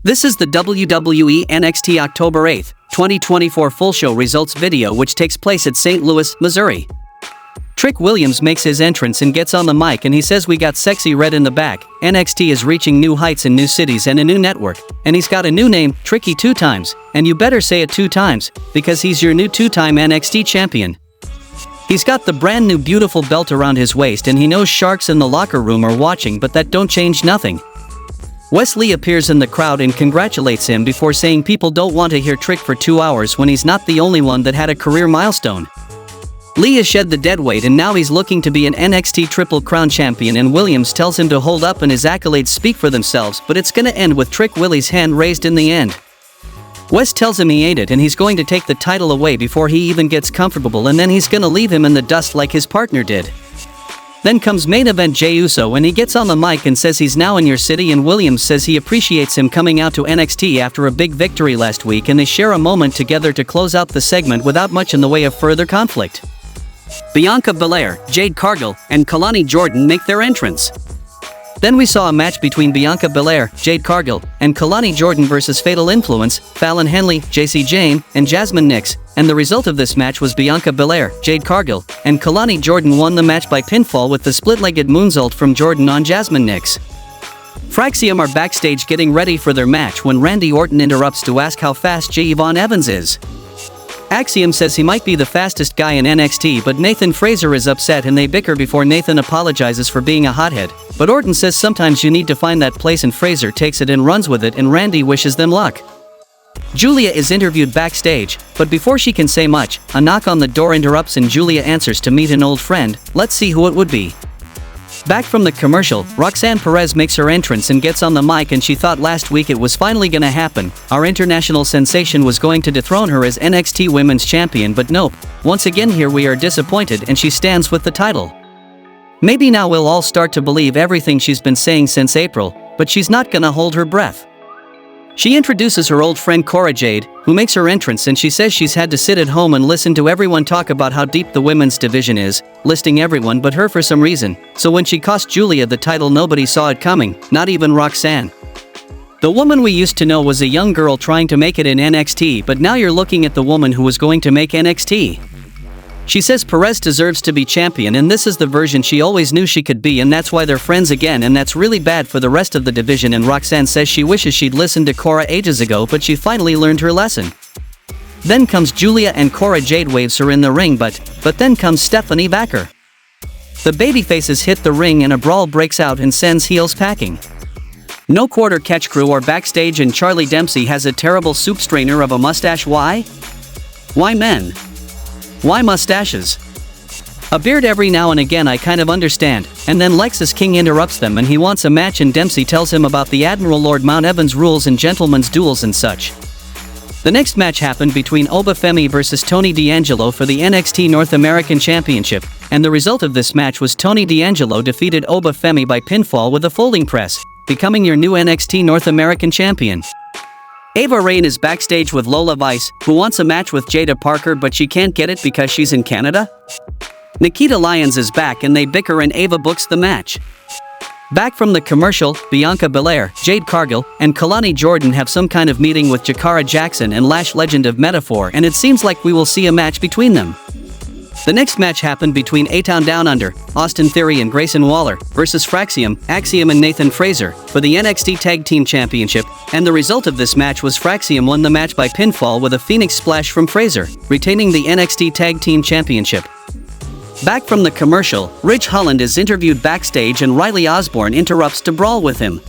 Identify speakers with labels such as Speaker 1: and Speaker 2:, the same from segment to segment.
Speaker 1: This is the WWE NXT October 8, 2024 full show results video which takes place at St. Louis, Missouri. Trick Williams makes his entrance and gets on the mic and he says we got sexy red in the back, NXT is reaching new heights in new cities and a new network, and he's got a new name, Tricky 2 times, and you better say it 2 times, because he's your new 2-time NXT champion. He's got the brand new beautiful belt around his waist and he knows sharks in the locker room are watching, but that don't change nothing. Wesley appears in the crowd and congratulates him before saying people don't want to hear Trick for 2 hours when he's not the only one that had a career milestone. Lee has shed the dead weight and now he's looking to be an NXT Triple Crown champion, and Williams tells him to hold up and his accolades speak for themselves, but it's gonna end with Trick Willie's hand raised in the end. Wes tells him he ain't it and he's going to take the title away before he even gets comfortable, and then he's gonna leave him in the dust like his partner did. Then comes main event Jey Uso and he gets on the mic and says he's now in your city, and Williams says he appreciates him coming out to NXT after a big victory last week, and they share a moment together to close out the segment without much in the way of further conflict. Bianca Belair, Jade Cargill, and Kalani Jordan make their entrance. Then we saw a match between Bianca Belair, Jade Cargill, and Kalani Jordan versus Fatal Influence, Fallon Henley, JC Jane, and Jasmine Nix, and the result of this match was Bianca Belair, Jade Cargill, and Kalani Jordan won the match by pinfall with the split-legged moonsault from Jordan on Jasmine Nix. Fraxium are backstage getting ready for their match when Randy Orton interrupts to ask how fast J. Yvonne Evans is. Axiom says he might be the fastest guy in NXT, but Nathan Frazer is upset and they bicker before Nathan apologizes for being a hothead, but Orton says sometimes you need to find that place and Frazer takes it and runs with it, and Randy wishes them luck. Julia is interviewed backstage, but before she can say much, a knock on the door interrupts and Julia answers to meet an old friend. Let's see who it would be. Back from the commercial, Roxanne Perez makes her entrance and gets on the mic, and she thought last week it was finally gonna happen, our international sensation was going to dethrone her as NXT Women's Champion, but nope, once again here we are disappointed and she stands with the title. Maybe now we'll all start to believe everything she's been saying since April, but she's not gonna hold her breath. She introduces her old friend Cora Jade, who makes her entrance, and she says she's had to sit at home and listen to everyone talk about how deep the women's division is, listing everyone but her for some reason, so when she cost Julia the title nobody saw it coming, not even Roxanne. The woman we used to know was a young girl trying to make it in NXT, but now you're looking at the woman who was going to make NXT. She says Perez deserves to be champion and this is the version she always knew she could be, and that's why they're friends again, and that's really bad for the rest of the division, and Roxanne says she wishes she'd listened to Cora ages ago, but she finally learned her lesson. Then comes Julia and Cora Jade waves her in the ring, but then comes Stephanie Vaquer. The babyfaces hit the ring and a brawl breaks out and sends heels packing. No Quarter Catch Crew are backstage and Charlie Dempsey has a terrible soup strainer of a mustache. Why? Why men? Why mustaches? A beard every now and again I kind of understand, and then Lexus King interrupts them and he wants a match, and Dempsey tells him about the Admiral Lord Mount Evans rules and gentlemen's duels and such. The next match happened between Oba Femi versus Tony D'Angelo for the NXT North American Championship, and the result of this match was Tony D'Angelo defeated Oba Femi by pinfall with a folding press, becoming your new NXT North American Champion. Ava Raine is backstage with Lola Vice, who wants a match with Jada Parker but she can't get it because she's in Canada. Nikita Lyons is back and they bicker and Ava books the match. Back from the commercial, Bianca Belair, Jade Cargill, and Kalani Jordan have some kind of meeting with Jakara Jackson and Lash Legend of Metaphor, and it seems like we will see a match between them. The next match happened between A-Town Down Under, Austin Theory and Grayson Waller, versus Fraxium, Axiom and Nathan Frazer, for the NXT Tag Team Championship, and the result of this match was Fraxium won the match by pinfall with a Phoenix Splash from Frazer, retaining the NXT Tag Team Championship. Back from the commercial, Ridge Holland is interviewed backstage and Riley Osborne interrupts to brawl with him.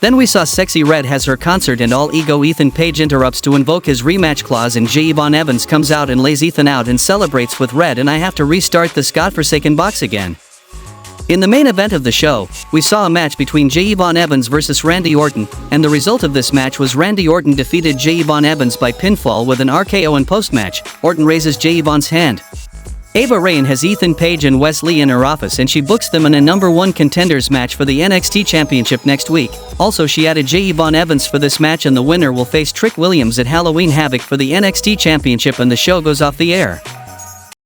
Speaker 1: Then we saw Sexy Red has her concert and All Ego Ethan Page interrupts to invoke his rematch clause, and J. Yvonne Evans comes out and lays Ethan out and celebrates with Red, and I have to restart this godforsaken box again. In the main event of the show, we saw a match between J. Yvonne Evans versus Randy Orton, and the result of this match was Randy Orton defeated J. Yvonne Evans by pinfall with an RKO in post-match. Orton raises J. Yvonne's hand. Ava Raine has Ethan Page and Wes Lee in her office and she books them in a #1 contenders match for the NXT Championship next week. Also she added J. Yvonne Evans for this match, and the winner will face Trick Williams at Halloween Havoc for the NXT Championship, and the show goes off the air.